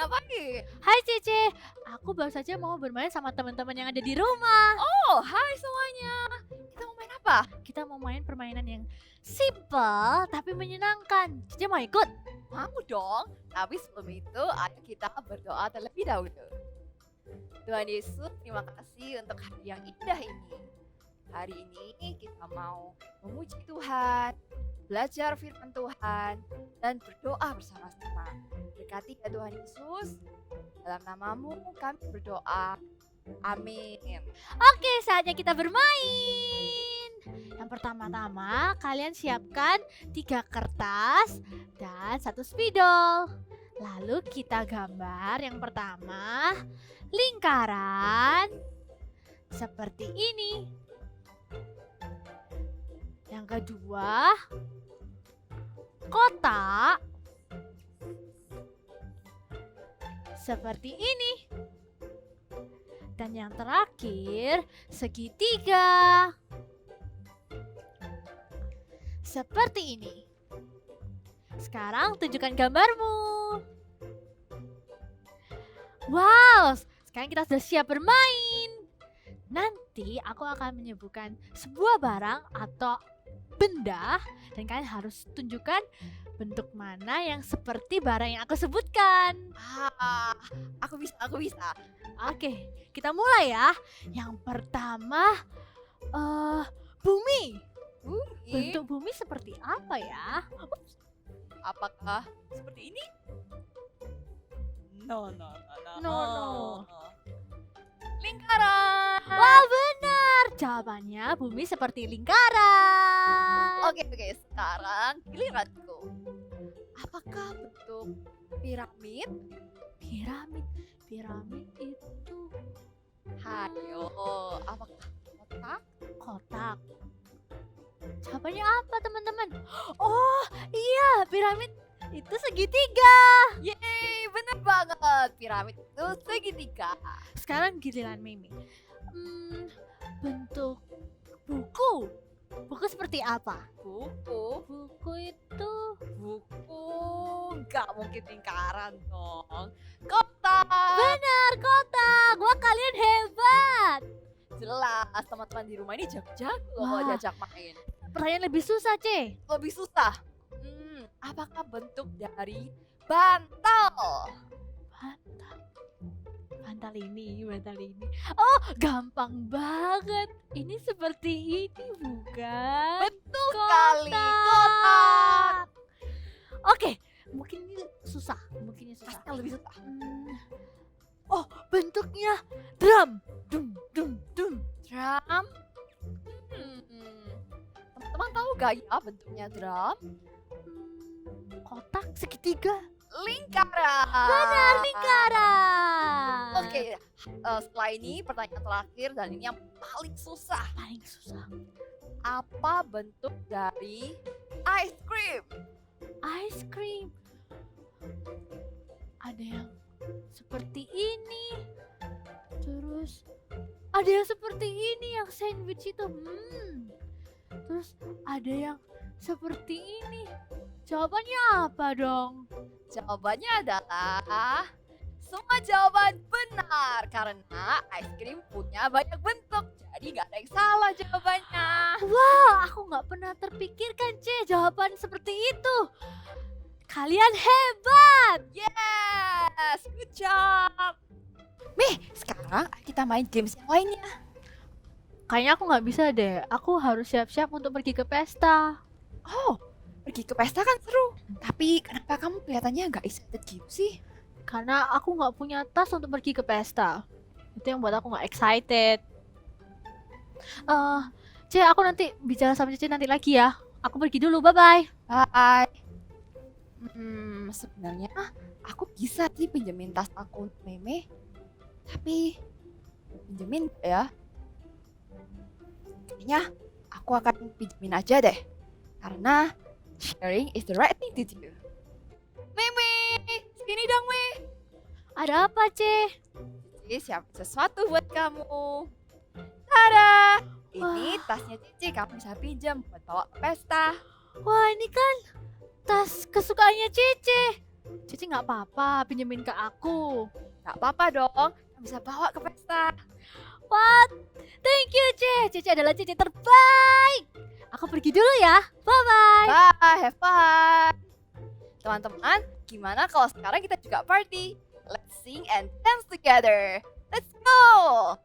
ngapain? Hai Cece, aku baru saja mau bermain sama teman-teman yang ada di rumah. Oh, hai semuanya. Kita mau main apa? Kita mau main permainan yang simple tapi menyenangkan. Cece mau ikut? Mau dong. Tapi sebelum itu, ayo kita berdoa terlebih dahulu. Tuhan Yesus, terima kasih untuk hari yang indah ini. Hari ini kita mau memuji Tuhan, belajar firman Tuhan, dan berdoa bersama-sama. Berkati ya Tuhan Yesus, dalam namamu kami berdoa. Amin. Oke, saatnya kita bermain. Yang pertama-tama, kalian siapkan 3 kertas dan 1 spidol. Lalu kita gambar yang pertama lingkaran seperti ini. Yang kedua kotak seperti ini. Dan yang terakhir segitiga seperti ini. Sekarang tunjukkan gambarmu. Wow, sekarang kita sudah siap bermain. Nanti aku akan menyebutkan sebuah barang atau benda dan kalian harus tunjukkan bentuk mana yang seperti barang yang aku sebutkan. Aku bisa. Oke, kita mulai ya. Yang pertama, bumi. Bentuk bumi seperti apa ya? Apakah seperti ini? No. Lingkaran. Wah, benar. Jawabannya bumi seperti lingkaran. Oke, sekarang giliranku. Apakah bentuk piramid? Piramid itu Hayo, apakah kotak? kotak. Jawabannya apa, teman-teman? Oh, iya, piramid itu segitiga. Yeay, bener banget. Piramid itu segitiga. Sekarang giliran Mimi. Bentuk buku. Buku seperti apa? Buku nggak mungkin lingkaran dong. Kotak. Benar, kotak. Wah, kalian hebat. Jelas teman-teman di rumah ini jago-jago loh kalau Wah. diajak main. Pertanyaan lebih susah, Ce. Lebih susah. Apakah bentuk dari bantal? Bantal ini. Oh, gampang banget. Ini seperti ini, bukan? Betul sekali, kotak. Oke, mungkin ini susah. Pasti yang lebih susah. Oh, bentuknya drum. Dum. Drum. Teman-teman tahu gak ya bentuknya drum? Kotak segitiga. Lingkaran. Benar, lingkaran. Oke, setelah ini pertanyaan terakhir dan ini yang paling susah. Paling susah. Apa bentuk dari ice cream? Ice cream. Ada yang seperti ini. Terus ada yang seperti ini, yang sandwich itu. Terus ada yang seperti ini. Jawabannya apa dong? Jawabannya adalah semua jawaban benar karena ice cream punya banyak bentuk. Jadi nggak ada yang salah jawabannya. Wah, aku nggak pernah terpikirkan, jawaban seperti itu. Kalian hebat. Yes, good job. Sekarang kita main games yang lainnya. Kayaknya aku nggak bisa deh. Aku harus siap-siap untuk pergi ke pesta. Oh, pergi ke pesta kan seru. Tapi kenapa kamu kelihatannya nggak excited gitu sih? Karena aku nggak punya tas untuk pergi ke pesta. Itu yang buat aku nggak excited. Aku nanti bicara sama Cici nanti lagi ya. Aku pergi dulu, bye-bye. Bye. Sebenarnya aku bisa sih pinjemin tas aku untuk Meme. Tapi pinjemin nggak ya? Kayaknya aku akan pinjemin aja deh. Karena sharing is the right thing to do. Meme, sini dong Me. Ada apa, Ce? Cici siapin sesuatu buat kamu. Tada! Ini tasnya Cici, kamu bisa pinjam buat bawa ke pesta. Wah, ini kan tas kesukaannya Cici. Cici nggak apa-apa, pinjemin ke aku. Gak apa-apa dong, bisa bawa ke pesta. What? Thank you, Cici. Cici adalah Cici terbaik. Aku pergi dulu ya. Bye-bye. Bye, have fun. Teman-teman, gimana kalau sekarang kita juga party? Let's sing and dance together. Let's go!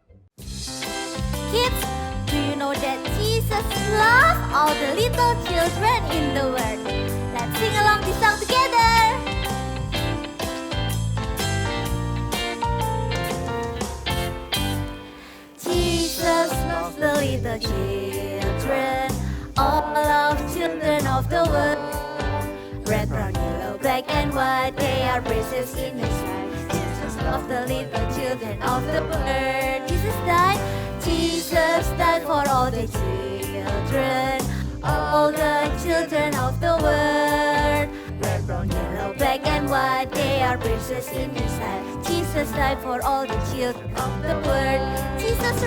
Kids, do you know that Jesus loves all the little children in the world? Let's sing along this song together. Jesus loves the little children, all of children of the world. Red, brown, yellow, black and white, they are precious in His sight. Jesus loves the little children of the world. Jesus died for all the children of the world. Red, brown, yellow, black and white, they are precious in His sight. Jesus died for all the children of the world. Jesus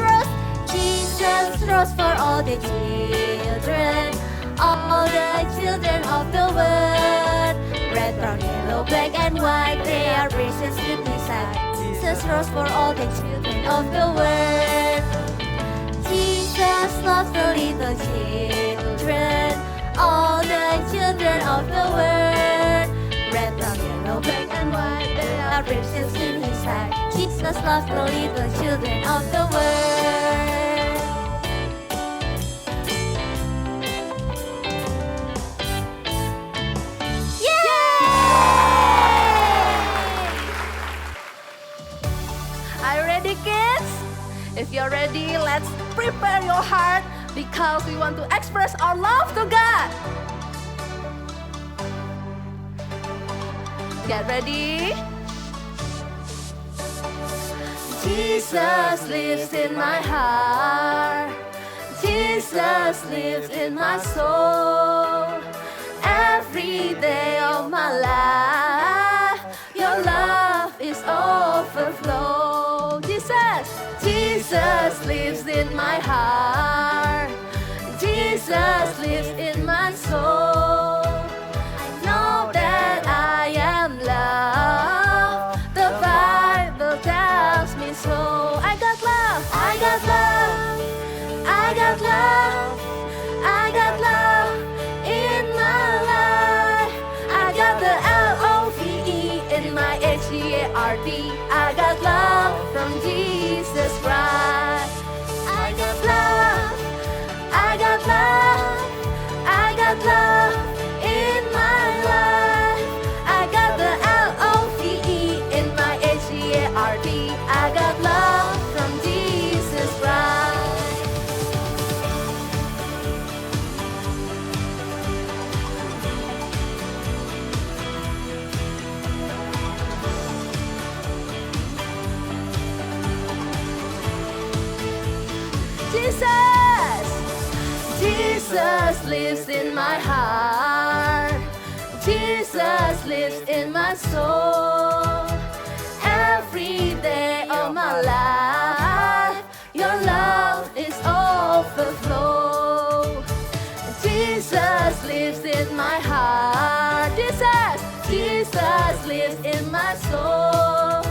rose for all the children of the world. Red, brown, yellow, black and white, they are precious in His sight. Jesus rose for all the children of the world. Jesus loves the little children, all the children of the world. Red, brown, yellow, black and white, they are precious in His sight. Jesus loves the little children of the world. Are you ready, kids? If you're ready, let's prepare your heart because we want to express our love to God. Get ready? Jesus lives in my heart. Jesus lives in my soul. Every day of my life, your love is overflow. Jesus lives in my heart. Jesus lives in my soul. I know that I am loved. The Bible tells me so. I got love. I got love. I got love. I got love in my life. I got the LOVE in my HEART. I got love from Jesus Christ. I got love. I got love. I got love in my life. I got the LOVE in my HEART. I got love from Jesus Christ. Jesus lives in my heart. Jesus lives in my soul. Every day of my life, your love is overflow. Jesus lives in my heart. Jesus lives in my soul.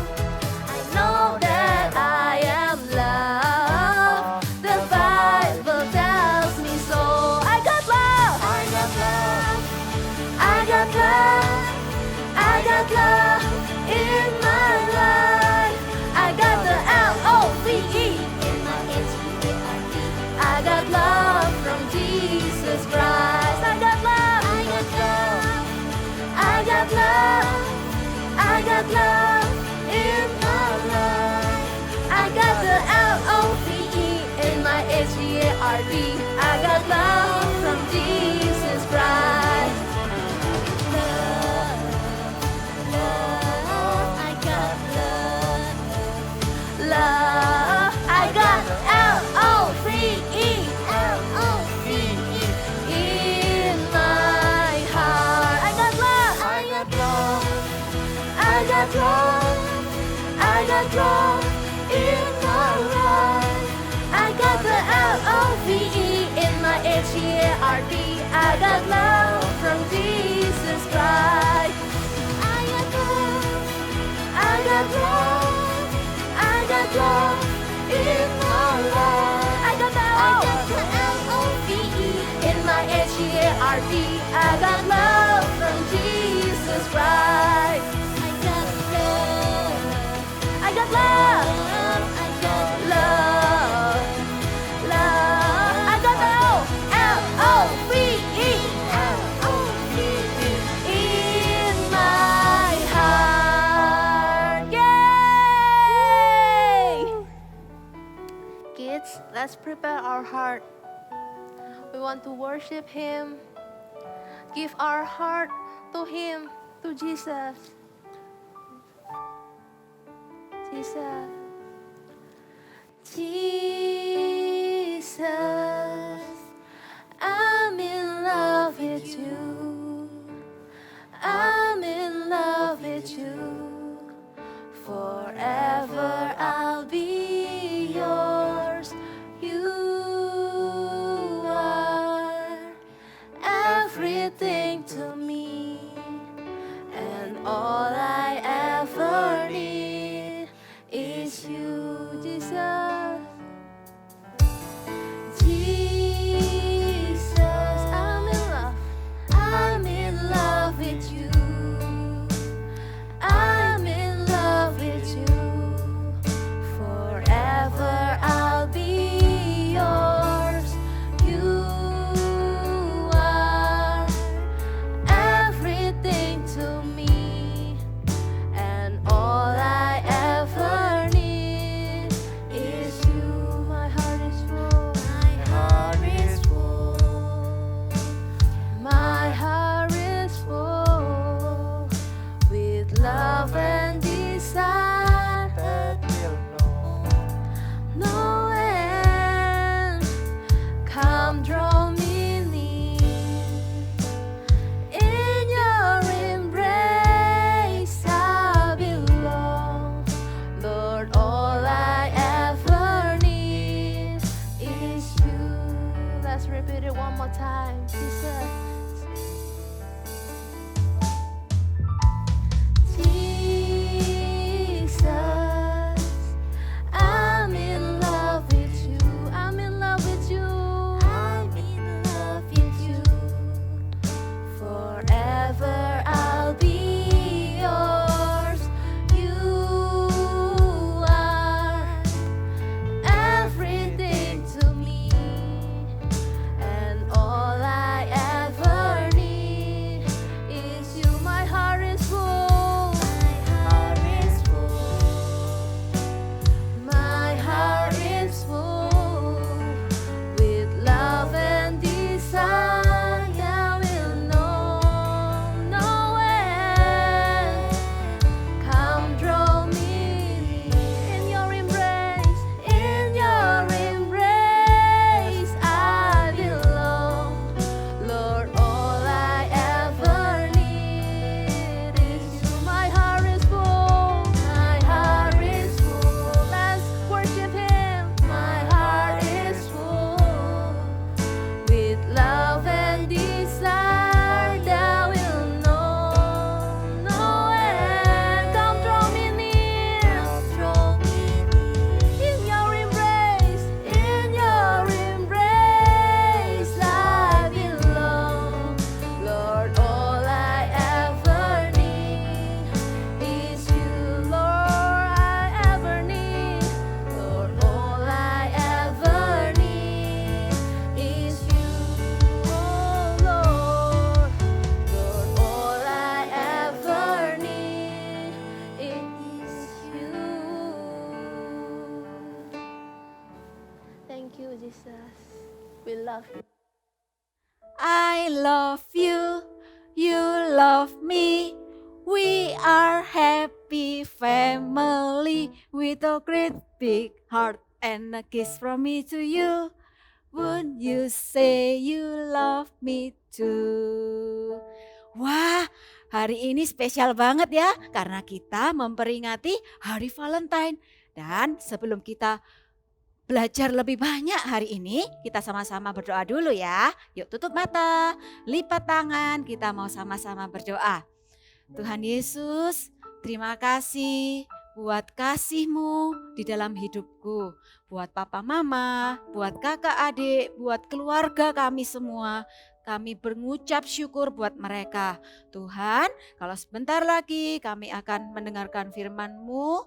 I know that I am loved. The Bible tells me so. I got love. I got love. I got love. I got love in my life. I got the LOVE in my HEART. I got love from Jesus Christ. I got love. I got love. I got love. I got love in my life. I got the LOVE in my HEART. I got love from Jesus Christ. Love, love, I got love. Love, I got LOVE, LOVE in my heart. I got love. I got love. I got love. I got love in my life. I got the LOVE in my party. I got love from Jesus Christ. I got love. I got love. I got Love, love. I got L-O-V-E, L-O-V-E in my heart. Yay! Kids, let's prepare our heart. We want to worship Him. Give our heart to Him, to Jesus. Jesus. Jesus, I'm in love with you. I'm in love with you. Forever I'll be yours. You are everything to me, and all I ever need is you, Jesus. Jesus, I'm in love. I'm in love with you. I'm in love with you. Forever I'll be yours. You are everything to me, and all I ever need is you. My heart is full. My heart is full. My heart is full with love and desire that will no end. Come draw me near. In your embrace I belong. Lord, all I ever need is you. Let's repeat it one more time. Jesus. Jesus, I'm in love with you. I'm in love with you. I'm in love with you. Forever I'll be yours. You are everything to me, and all I ever need is you. My heart is full. My heart is full. My heart is full with love and desire will know no end. Come draw me in your embrace. In your embrace I belong. Lord, all I ever need is you. My heart is full. My heart is full. Let's worship Him. My heart is full with love and desire that will know no end. Come draw me near. Draw me near. In your embrace. In your embrace I belong. Lord, all I ever need is you. Lord, I ever need. Lord, all I ever need is you. Oh Lord, Lord, all I ever need is you. Thank you, Jesus. We love you. I love you, you love me. We are happy family with a great big heart and a kiss from me to you. Would you say you love me too? Wah, hari ini spesial banget ya karena kita memperingati Hari Valentine. Dan sebelum kita belajar lebih banyak hari ini, kita sama-sama berdoa dulu ya. Yuk tutup mata, lipat tangan, kita mau sama-sama berdoa. Tuhan Yesus, terima kasih buat kasih-Mu di dalam hidupku. Buat papa mama, buat kakak adik, buat keluarga kami semua. kami mengucap syukur buat mereka. Tuhan, kalau sebentar lagi kami akan mendengarkan firman-Mu,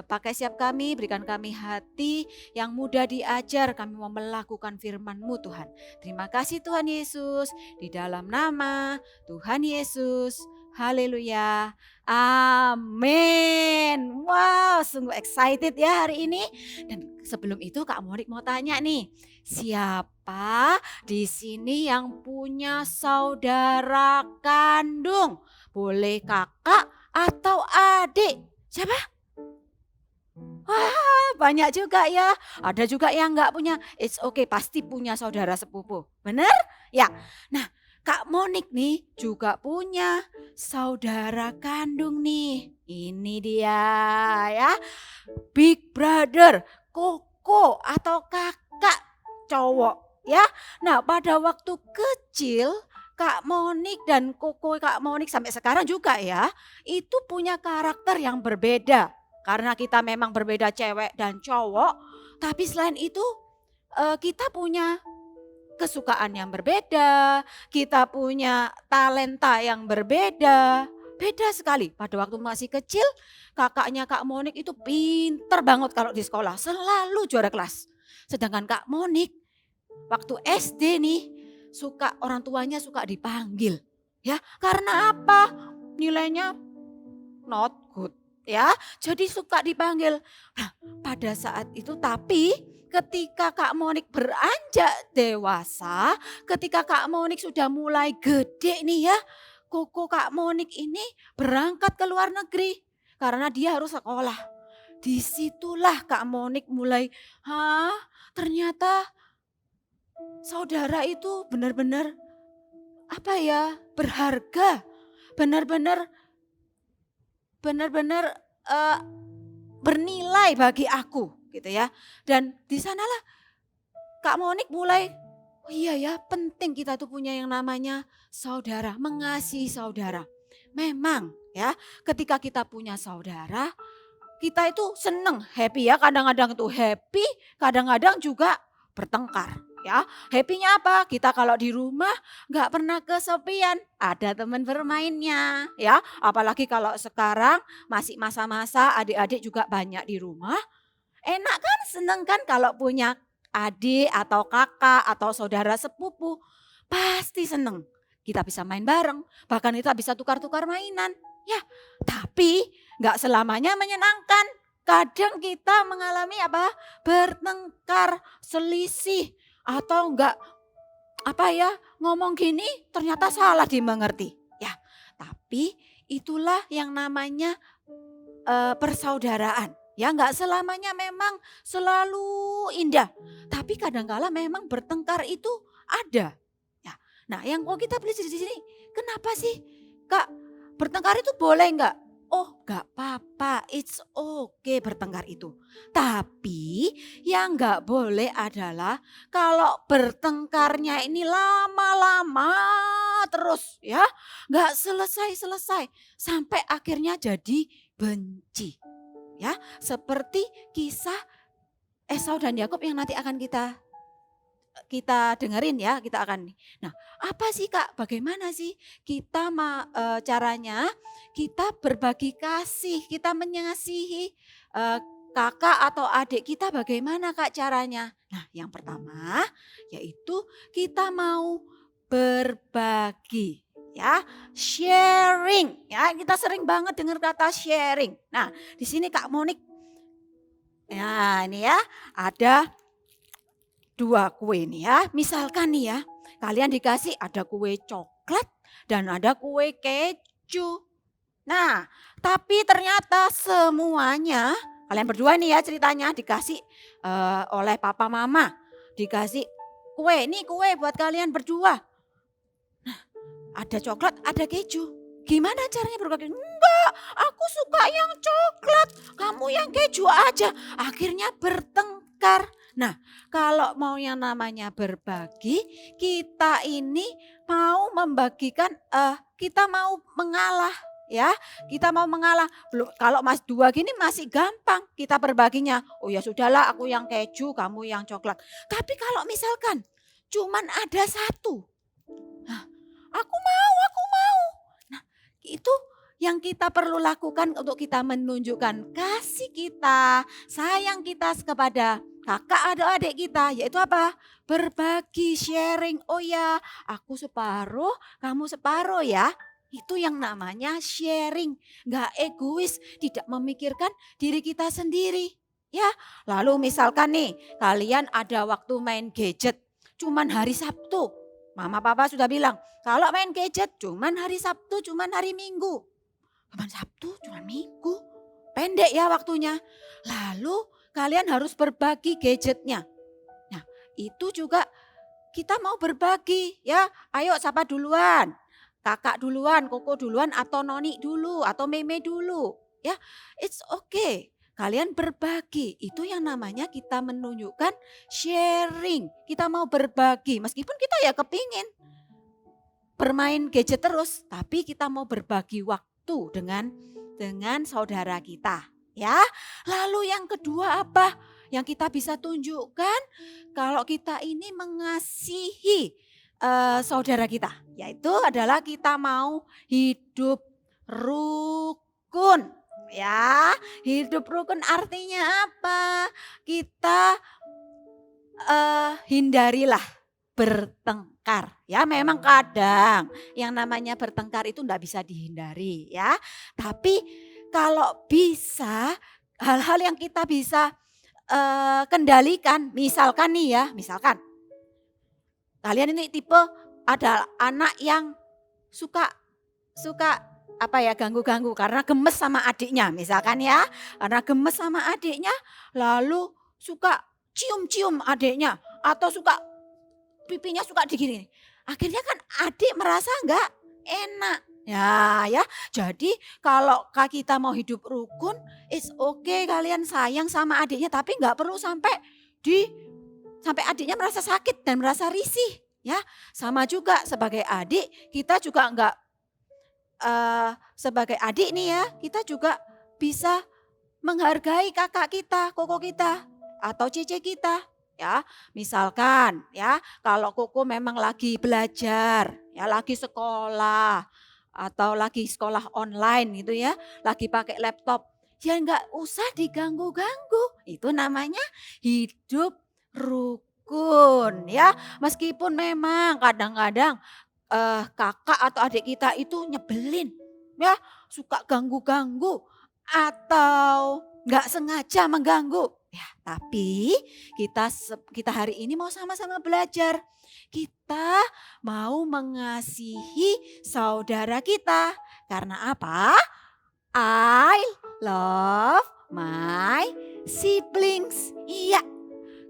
pakai siap kami, berikan kami hati yang mudah diajar, kami mau melakukan firman-Mu Tuhan. Terima kasih Tuhan Yesus, di dalam nama Tuhan Yesus. Haleluya. Amin. Wow, sungguh excited ya hari ini. Dan sebelum itu Kak Monik mau tanya nih, siapa di sini yang punya saudara kandung? Boleh kakak atau adik? Siapa? Wah, banyak juga ya. Ada juga yang nggak punya. It's okay, pasti punya saudara sepupu. Bener? Ya. Nah, Kak Monik nih juga punya saudara kandung nih. Ini dia ya. Big brother, koko atau kakak cowok ya. Nah, pada waktu kecil Kak Monik dan koko Kak Monik sampai sekarang juga ya, itu punya karakter yang berbeda. Karena kita memang berbeda cewek dan cowok, tapi selain itu kita punya kesukaan yang berbeda, kita punya talenta yang berbeda. Beda sekali. Pada waktu masih kecil, kakaknya Kak Monik itu pinter banget kalau di sekolah, selalu juara kelas. Sedangkan Kak Monik waktu SD nih, orang tuanya suka dipanggil. Ya, karena apa? Nilainya not good. Ya, jadi suka dipanggil. Nah, pada saat itu tapi ketika Kak Monik beranjak dewasa, ketika Kak Monik sudah mulai gede nih ya, koko Kak Monik ini berangkat ke luar negeri karena dia harus sekolah. Disitulah Kak Monik mulai, ternyata saudara itu benar-benar berharga, benar-benar bernilai bagi aku gitu ya. Dan di sanalah Kak Monik mulai, oh iya ya, penting kita tuh punya yang namanya saudara, mengasihi saudara. Memang ya, ketika kita punya saudara, kita itu seneng, happy ya, kadang-kadang itu happy, kadang-kadang juga bertengkar. Ya, happy-nya apa? Kita kalau di rumah nggak pernah kesepian, ada teman bermainnya, ya. Apalagi kalau sekarang masih masa-masa adik-adik juga banyak di rumah. Enak kan, seneng kan kalau punya adik atau kakak atau saudara sepupu, pasti seneng. Kita bisa main bareng, bahkan kita bisa tukar-tukar mainan. Ya, tapi nggak selamanya menyenangkan. Kadang kita mengalami bertengkar, selisih. Atau enggak ngomong gini ternyata salah dimengerti. Ya, tapi itulah yang namanya persaudaraan. Ya, enggak selamanya memang selalu indah. Tapi kadangkala memang bertengkar itu ada. Ya. Nah, yang mau kita belajar di sini, kenapa sih Kak bertengkar itu boleh enggak? Oh, gak apa-apa, it's okay bertengkar itu. Tapi yang gak boleh adalah kalau bertengkarnya ini lama-lama terus ya. Gak selesai-selesai sampai akhirnya jadi benci. Ya, seperti kisah Esau dan Yakub yang nanti akan kita dengerin ya, kita akan. Nah, apa sih Kak? Bagaimana sih kita caranya kita berbagi kasih, kita mengasihi kakak atau adik kita, bagaimana Kak caranya? Nah, yang pertama yaitu kita mau berbagi. Ya, sharing. Ya, kita sering banget dengar kata sharing. Nah, di sini Kak Monik, ya ini ya, ada 2 kue nih ya. Misalkan nih ya, kalian dikasih ada kue coklat dan ada kue keju. Nah, tapi ternyata semuanya, kalian berdua nih ya ceritanya dikasih oleh papa mama. Dikasih kue, nih kue buat kalian berdua. Nah, ada coklat, ada keju. Gimana caranya berbagi? Enggak, aku suka yang coklat, kamu yang keju aja. Akhirnya bertengkar. Nah, kalau mau yang namanya berbagi, kita ini mau membagikan, kita mau mengalah ya. Kita mau mengalah. Belum, kalau Mas 2 gini masih gampang kita berbaginya. Oh ya sudahlah, aku yang keju, kamu yang coklat. Tapi kalau misalkan cuman ada 1, Aku mau, aku mau. Nah, itu yang kita perlu lakukan untuk kita menunjukkan kasih kita, sayang kita kepada kakak atau adik kita, yaitu apa? Berbagi, sharing. Oh ya, aku separuh, kamu separuh ya. Itu yang namanya sharing. Gak egois, tidak memikirkan diri kita sendiri. Ya, lalu misalkan nih, kalian ada waktu main gadget, cuman hari Sabtu. Mama papa sudah bilang, kalau main gadget cuman hari Sabtu, cuman hari Minggu. Cuman Sabtu, cuman Minggu. Pendek ya waktunya. Lalu kalian harus berbagi gadgetnya. Nah, itu juga kita mau berbagi ya. Ayo siapa duluan? Kakak duluan, Koko duluan, atau Noni dulu, atau Meme dulu. Ya, it's okay. Kalian berbagi, itu yang namanya kita menunjukkan sharing. Kita mau berbagi, meskipun kita ya kepingin bermain gadget terus, tapi kita mau berbagi waktu dengan saudara kita. Ya, lalu yang kedua apa? Yang kita bisa tunjukkan kalau kita ini mengasihi saudara kita, yaitu adalah kita mau hidup rukun. Ya, hidup rukun artinya apa? Kita hindarilah bertengkar. Ya, memang kadang yang namanya bertengkar itu enggak bisa dihindari ya. Tapi kalau bisa hal-hal yang kita bisa kendalikan, misalkan nih ya, misalkan kalian ini tipe ada anak yang suka apa ya, ganggu-ganggu karena gemes sama adiknya misalkan ya. Karena gemes sama adiknya lalu suka cium-cium adiknya atau suka pipinya suka digini. Akhirnya kan adik merasa enggak enak. Ya. Jadi kalau kita mau hidup rukun, it's okay kalian sayang sama adiknya, tapi enggak perlu sampai adiknya merasa sakit dan merasa risih. Ya, sama juga sebagai adik kita juga enggak sebagai adik nih ya, kita juga bisa menghargai kakak kita, koko kita, atau cece kita. Ya, misalkan ya, kalau Koko memang lagi belajar, ya lagi sekolah atau lagi sekolah online gitu ya, lagi pakai laptop, ya enggak usah diganggu-ganggu. Itu namanya hidup rukun ya. Meskipun memang kadang-kadang kakak atau adik kita itu nyebelin ya, suka ganggu-ganggu atau nggak sengaja mengganggu ya, tapi kita hari ini mau sama-sama belajar, kita mau mengasihi saudara kita. Karena apa? I love my siblings. Iya,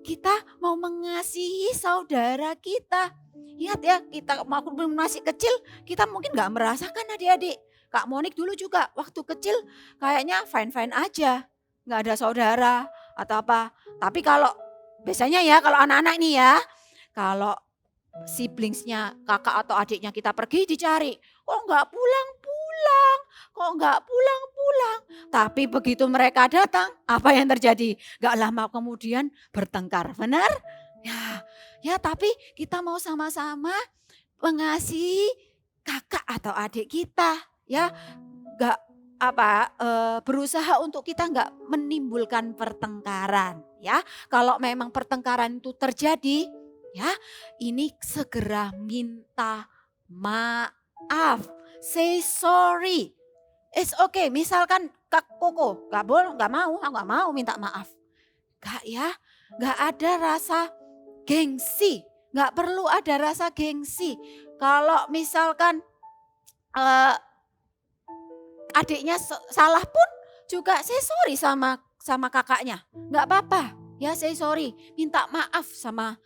kita mau mengasihi saudara kita. Ingat ya, kita masih kecil, kita mungkin gak merasakan adik-adik. Kak Monik dulu juga waktu kecil kayaknya fine-fine aja. Gak ada saudara atau apa. Tapi kalau biasanya ya, kalau anak-anak nih ya, kalau siblingsnya kakak atau adiknya kita pergi dicari. Kok gak pulang-pulang? Kok gak pulang-pulang? Tapi begitu mereka datang, apa yang terjadi? Gak lama kemudian bertengkar, benar? Ya, tapi kita mau sama-sama mengasihi kakak atau adik kita, ya, berusaha untuk kita nggak menimbulkan pertengkaran, ya. Kalau memang pertengkaran itu terjadi, ya, ini segera minta maaf, say sorry, it's okay. Misalkan Kak Koko nggak mau minta maaf, nggak ada rasa gengsi, nggak perlu ada rasa gengsi. Kalau misalkan adiknya salah pun juga say sorry sama kakaknya, nggak apa-apa. Ya, say sorry, minta maaf sama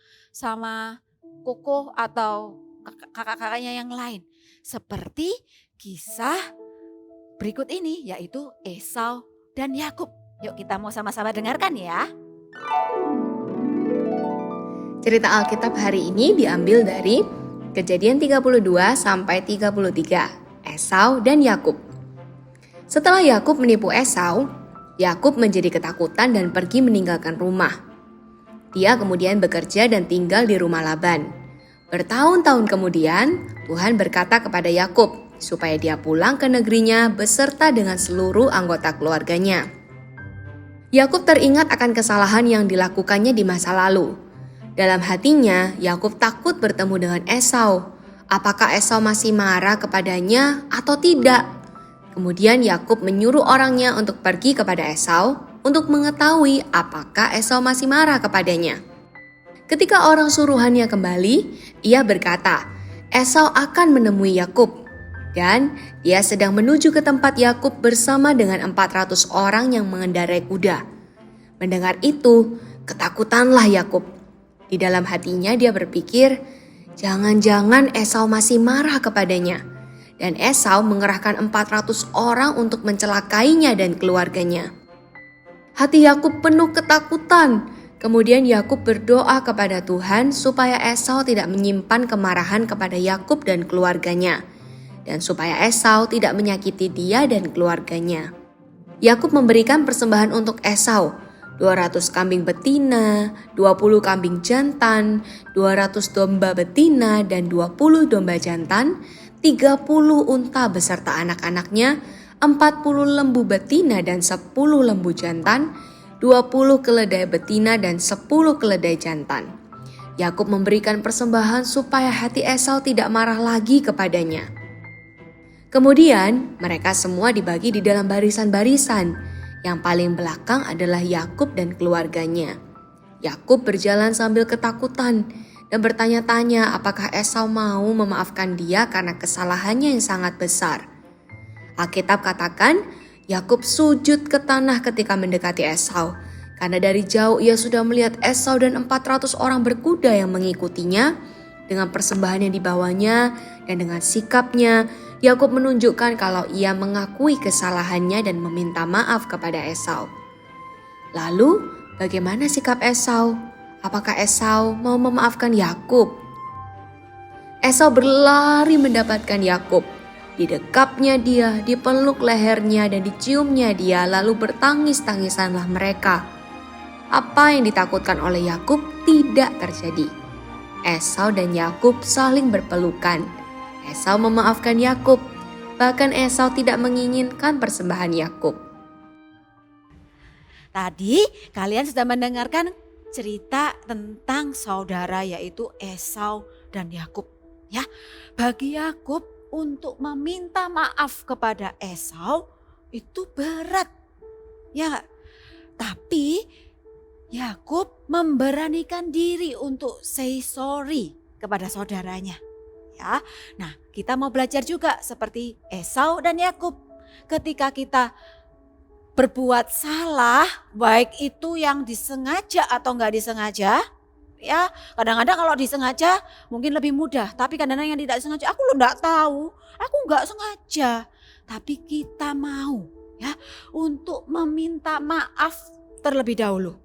Koko atau kakak-kakaknya yang lain. Seperti kisah berikut ini, yaitu Esau dan Yakub. Yuk kita mau sama-sama dengarkan ya. Cerita Alkitab hari ini diambil dari Kejadian 32 sampai 33, Esau dan Yakub. Setelah Yakub menipu Esau, Yakub menjadi ketakutan dan pergi meninggalkan rumah. Dia kemudian bekerja dan tinggal di rumah Laban. Bertahun-tahun kemudian, Tuhan berkata kepada Yakub supaya dia pulang ke negerinya beserta dengan seluruh anggota keluarganya. Yakub teringat akan kesalahan yang dilakukannya di masa lalu. Dalam hatinya, Yakub takut bertemu dengan Esau. Apakah Esau masih marah kepadanya atau tidak? Kemudian Yakub menyuruh orangnya untuk pergi kepada Esau untuk mengetahui apakah Esau masih marah kepadanya. Ketika orang suruhannya kembali, ia berkata, Esau akan menemui Yakub. Dan dia sedang menuju ke tempat Yakub bersama dengan 400 orang yang mengendarai kuda. Mendengar itu, ketakutanlah Yakub. Di dalam hatinya dia berpikir, jangan-jangan Esau masih marah kepadanya. Dan Esau mengerahkan 400 orang untuk mencelakainya dan keluarganya. Hati Yakub penuh ketakutan. Kemudian Yakub berdoa kepada Tuhan supaya Esau tidak menyimpan kemarahan kepada Yakub dan keluarganya. Dan supaya Esau tidak menyakiti dia dan keluarganya. Yakub memberikan persembahan untuk Esau, 200 kambing betina, 20 kambing jantan, 200 domba betina dan 20 domba jantan, 30 unta beserta anak-anaknya, 40 lembu betina dan 10 lembu jantan, 20 keledai betina dan 10 keledai jantan. Yakub memberikan persembahan supaya hati Esau tidak marah lagi kepadanya. Kemudian mereka semua dibagi di dalam barisan-barisan. Yang paling belakang adalah Yakub dan keluarganya. Yakub berjalan sambil ketakutan dan bertanya-tanya apakah Esau mau memaafkan dia karena kesalahannya yang sangat besar. Alkitab katakan Yakub sujud ke tanah ketika mendekati Esau. Karena dari jauh ia sudah melihat Esau dan 400 orang berkuda yang mengikutinya. Dengan persembahan yang dibawanya dan dengan sikapnya, Yakub menunjukkan kalau ia mengakui kesalahannya dan meminta maaf kepada Esau. Lalu, bagaimana sikap Esau? Apakah Esau mau memaafkan Yakub? Esau berlari mendapatkan Yakub. Didekapnya dia, dipeluk lehernya dan diciumnya dia, lalu bertangis-tangisanlah mereka. Apa yang ditakutkan oleh Yakub tidak terjadi. Esau dan Yakub saling berpelukan. Esau memaafkan Yakub, bahkan Esau tidak menginginkan persembahan Yakub. Tadi kalian sudah mendengarkan cerita tentang saudara yaitu Esau dan Yakub. Ya, bagi Yakub untuk meminta maaf kepada Esau itu berat. Ya, tapi Yakub memberanikan diri untuk say sorry kepada saudaranya. Ya, nah kita mau belajar juga seperti Esau dan Yakub. Ketika kita berbuat salah, baik itu yang disengaja atau enggak disengaja, ya kadang-kadang kalau disengaja mungkin lebih mudah. Tapi kadang-kadang yang tidak sengaja, aku lo enggak tahu, aku enggak sengaja. Tapi kita mau ya untuk meminta maaf terlebih dahulu.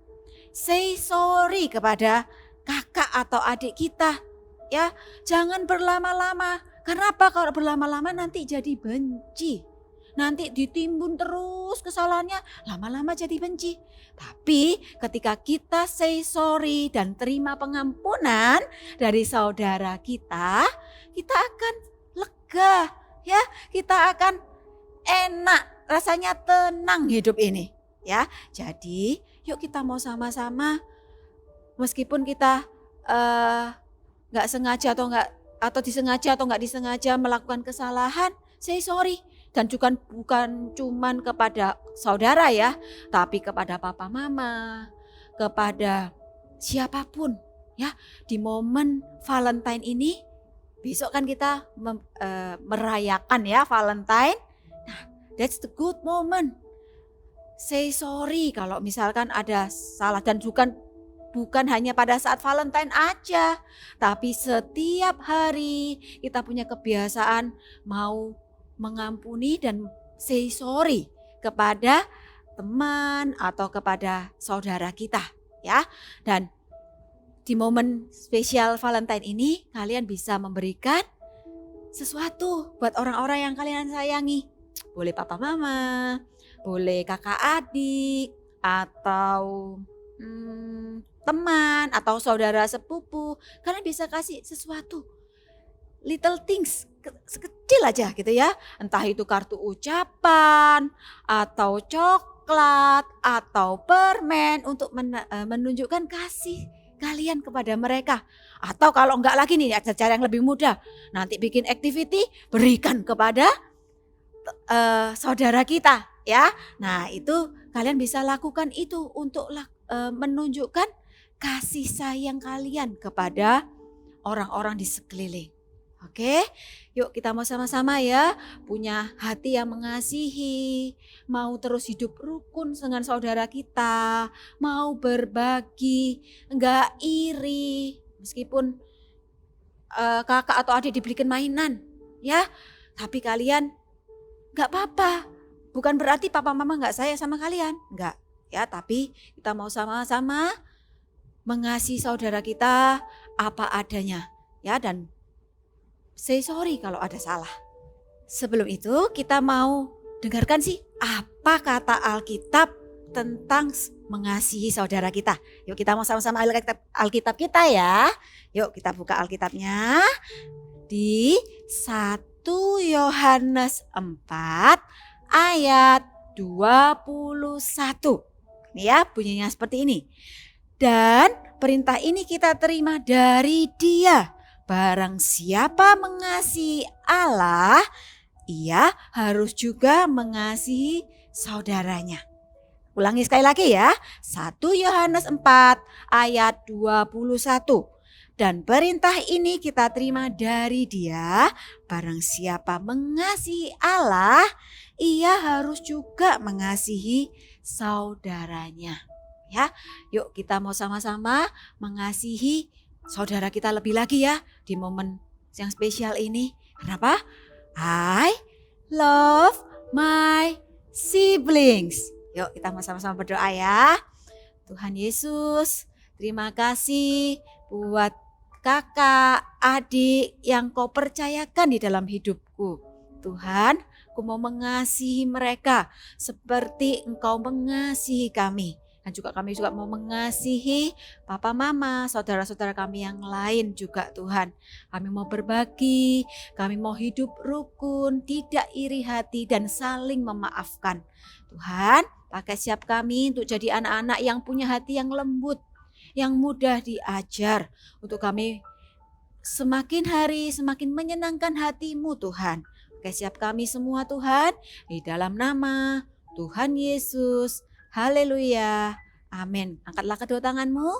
Say sorry kepada kakak atau adik kita. Ya, jangan berlama-lama. Karena apa? Kalau berlama-lama nanti jadi benci. Nanti ditimbun terus kesalahannya, lama-lama jadi benci. Tapi ketika kita say sorry dan terima pengampunan dari saudara kita akan lega, ya. Kita akan enak, rasanya tenang hidup ini, ya. Jadi, yuk kita mau sama-sama meskipun kita nggak sengaja atau disengaja atau nggak disengaja melakukan kesalahan, say sorry. Dan juga bukan cuman kepada saudara ya, tapi kepada papa mama, kepada siapapun ya. Di momen Valentine ini, besok kan kita merayakan ya Valentine. Nah, that's the good moment. Say sorry kalau misalkan ada salah, dan bukan hanya pada saat Valentine aja, tapi setiap hari kita punya kebiasaan mau mengampuni dan say sorry kepada teman atau kepada saudara kita ya. Dan di momen spesial Valentine ini kalian bisa memberikan sesuatu buat orang-orang yang kalian sayangi. Boleh papa mama, boleh kakak adik, atau teman atau saudara sepupu, kalian bisa kasih sesuatu little things sekecil aja gitu ya. Entah itu kartu ucapan atau coklat atau permen untuk menunjukkan kasih kalian kepada mereka. Atau kalau enggak lagi nih cara yang lebih mudah, nanti bikin activity berikan kepada saudara kita ya. Nah itu kalian bisa lakukan itu untuk menunjukkan kasih sayang kalian kepada orang-orang di sekeliling. Oke, yuk kita mau sama-sama ya punya hati yang mengasihi, mau terus hidup rukun dengan saudara kita, mau berbagi, enggak iri meskipun kakak atau adik dibelikan mainan ya, tapi kalian enggak apa-apa. Bukan berarti papa mama enggak sayang sama kalian, enggak ya, tapi kita mau sama-sama mengasihi saudara kita apa adanya ya, dan say sorry kalau ada salah. Sebelum itu kita mau dengarkan sih apa kata Alkitab tentang mengasihi saudara kita. Yuk kita mau sama-sama Alkitab kita ya. Yuk kita buka Alkitabnya di 1 Yohanes 4 ayat 21. Ini ya bunyinya seperti ini. Dan perintah ini kita terima dari Dia. Barang siapa mengasihi Allah, ia harus juga mengasihi saudaranya. Ulangi sekali lagi ya. 1 Yohanes 4 ayat 21. Dan perintah ini kita terima dari Dia. Barang siapa mengasihi Allah, ia harus juga mengasihi saudaranya. Ya, yuk kita mau sama-sama mengasihi saudara kita lebih lagi ya di momen yang spesial ini. Kenapa? I love my siblings. Yuk kita mau sama-sama berdoa ya. Tuhan Yesus, terima kasih buat kakak, adik yang Kau percayakan di dalam hidupku. Tuhan, aku mau mengasihi mereka seperti Engkau mengasihi kami. Dan juga kami juga mau mengasihi papa mama, saudara-saudara kami yang lain juga Tuhan. Kami mau berbagi, kami mau hidup rukun, tidak iri hati dan saling memaafkan. Tuhan, pakai siap kami untuk jadi anak-anak yang punya hati yang lembut, yang mudah diajar. Untuk kami semakin hari semakin menyenangkan hati-Mu Tuhan. Pakai siap kami semua Tuhan, di dalam nama Tuhan Yesus. Haleluya. Amin. Angkatlah kedua tanganmu.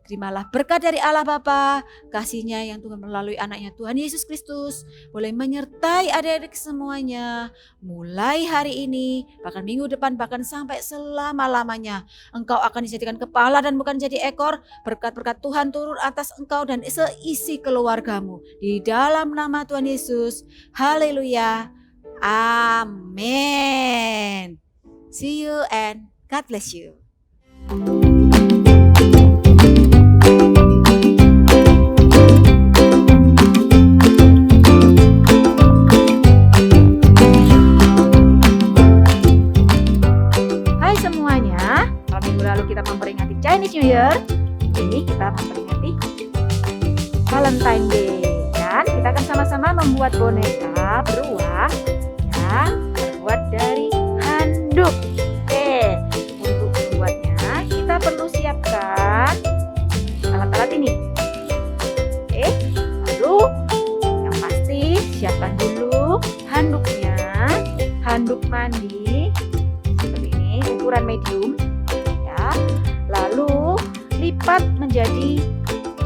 Terimalah berkat dari Allah Bapa, kasih-Nya yang Tuhan melalui anaknya Tuhan Yesus Kristus boleh menyertai adik-adik semuanya mulai hari ini, bahkan minggu depan, bahkan sampai selama-lamanya. Engkau akan dijadikan kepala dan bukan jadi ekor. Berkat-berkat Tuhan turun atas engkau dan seisi keluargamu di dalam nama Tuhan Yesus. Haleluya. Amin. See you and God bless you. Hai semuanya, kalau minggu lalu kita memperingati Chinese New Year, ini kita memperingati Valentine Day. Dan kita akan sama-sama membuat boneka beruang yang terbuat dari handuk. Kita perlu siapkan alat-alat ini. Oke, lalu yang pasti siapkan dulu handuknya, handuk mandi seperti ini, ukuran medium ya. Lalu lipat menjadi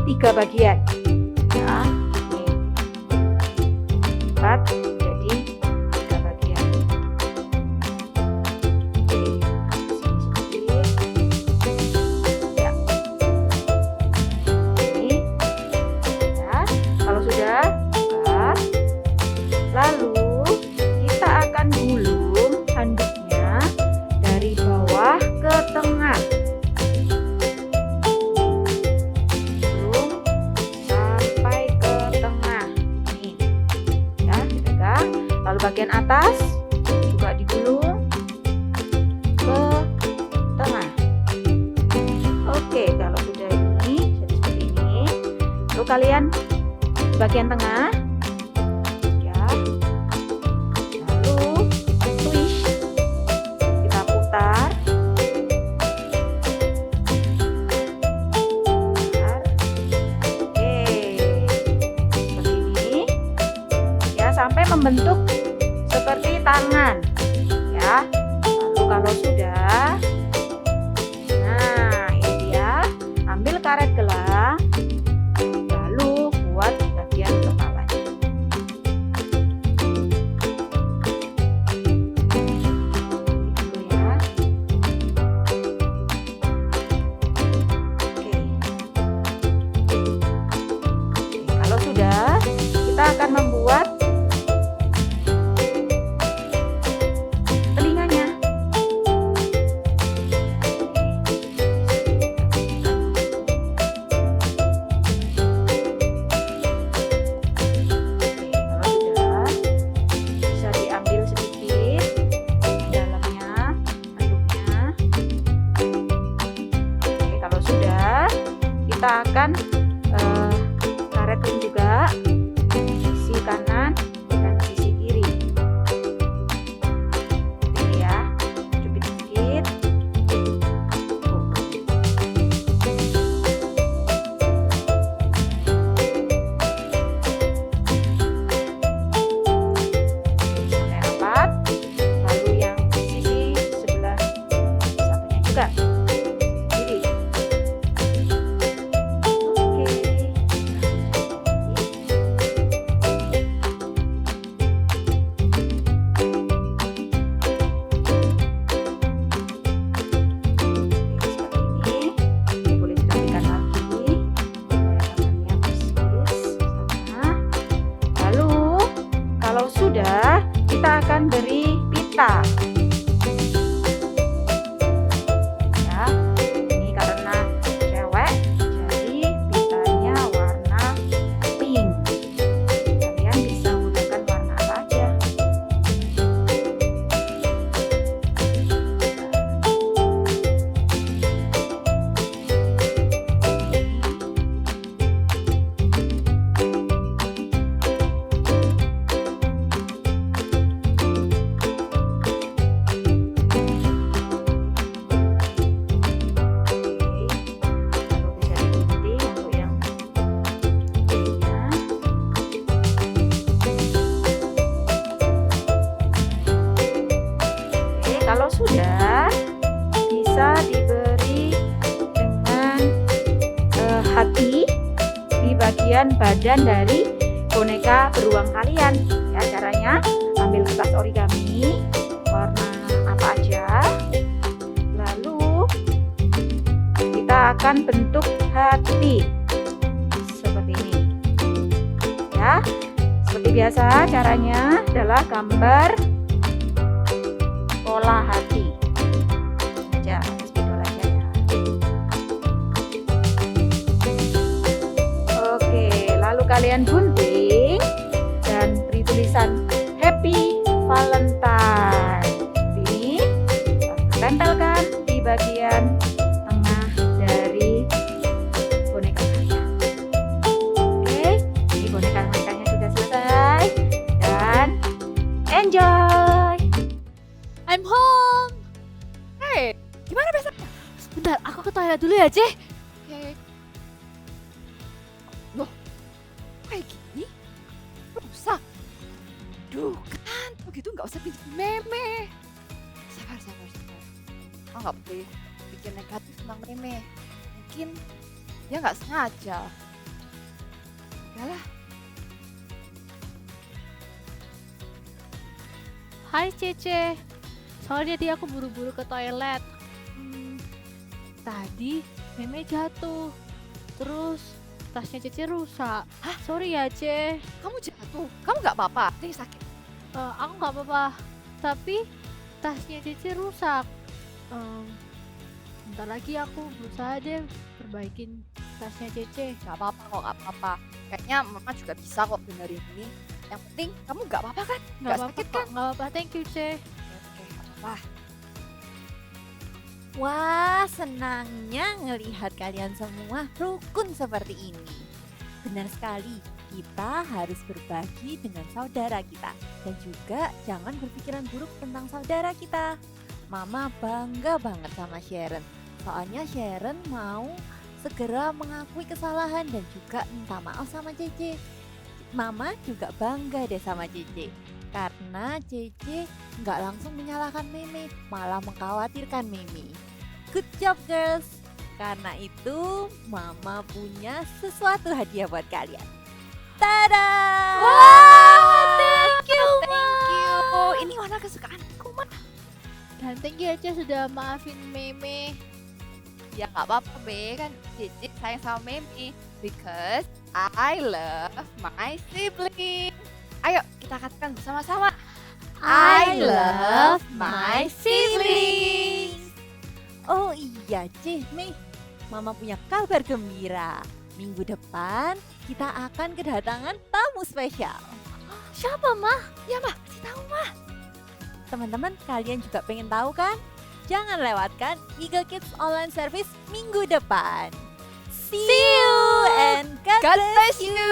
3 bagian ya. Ini. Lipat menjadi 3 bagian. Lalu kita akan gulung handuknya dari bawah ke tengah. Gulung sampai ke tengah. Nih, ya, dipegang. Lalu bagian atas juga digulung ke tengah. Oke, kalau sudah ini bagian tengah. Ya. Lalu kita twist. Kita putar. Putar. Oke. Seperti ini. Ya, sampai membentuk seperti tangan. Ya. Lalu kalau sudah, nah ini dia, ambil karet gelang, lalu buat bagian kepalanya. Gitu ya. Oke. Oke, kalau sudah, kita akan membuat telinganya. Kalau sudah, bisa diambil sedikit dalamnya, handuknya. Oke, kalau sudah, kita akan karetin juga sisi kanan dan sisi kiri. Ini ya, cubit sedikit. Sampai rapat. Lalu yang sisi sebelah satunya juga kiri. Oke. Seperti ini boleh dirapikan lagi supaya tangannya persis sama. Lalu kalau sudah, kita akan beri pita. Ya, ini karena cewek, jadi pitanya warna pink. Kalian bisa menggunakan warna apa aja. Lalu bisa digunting untuk yang ininya. Oke, kalau sudah, bisa diberi dengan hati di bagian badan dari boneka beruang kalian. Ya, caranya ambil kertas origami warna apa aja. Lalu kita akan bentuk hati seperti ini. Ya, seperti biasa caranya adalah gambar pola hati. Aja, spidol aja ya. Oke, lalu kalian gunting dan beri tulisan Happy Valentine. Ini tempelkan di bagian tengah dari boneka kalian. Oke, ini boneka-bonekanya sudah selesai dan enjoy. I'm home. Hei, gimana besoknya? Sebentar, aku ke toilet dulu ya, Ceh. Oke. Loh, kayak gini? Rusak. Duh, kan begitu nggak usah bikin meme. Sabar. Kau nggak boleh bikin negatif tentang meme. Mungkin dia nggak sengaja. Udahlah. Hai, Cece. Soalnya tadi aku buru-buru ke toilet. Tadi meme jatuh. Terus tasnya Cece rusak. Hah? Sorry ya, Ce. Kamu jatuh. Kamu nggak apa-apa. Ini sakit. Aku nggak apa-apa. Tapi tasnya Cece rusak. Bentar lagi aku berusaha deh perbaikin tasnya Cece. Nggak apa-apa kok, nggak apa-apa. Kayaknya mama juga bisa kok benerin ini. Yang penting kamu nggak apa-apa kan? Nggak apa-apa sakit kok, kan? nggak apa-apa. Thank you, Ce. Oke, nggak apa-apa. Wah, senangnya ngelihat kalian semua rukun seperti ini. Benar sekali, Kita harus berbagi dengan saudara kita dan juga jangan berpikiran buruk tentang saudara kita. Mama bangga banget sama Sharon. Soalnya Sharon mau segera mengakui kesalahan dan juga minta maaf sama Cece. Mama juga bangga deh sama Cece. Karena Cece nggak langsung menyalahkan Meme, malah mengkhawatirkan Mimi. Good job girls. Karena itu Mama punya sesuatu hadiah buat kalian. Tada! Thank you, Thank you. Ini warna kesukaanku, Ma. Dan thank you Ece sudah maafin Meme. Ya nggak apa-apa, Be. Kan Cici sayang sama Memi. Because I love my sibling. Ayo kita katakan bersama-sama. I love my siblings. Oh iya, Mei. Mama punya kabar gembira. Minggu depan kita akan kedatangan tamu spesial. Siapa, Ma? Ya, Mah, kasih tahu, Mah. Teman-teman, kalian juga pengen tahu kan? Jangan lewatkan Eagle Kids Online Service minggu depan. See you and God God bless bless you.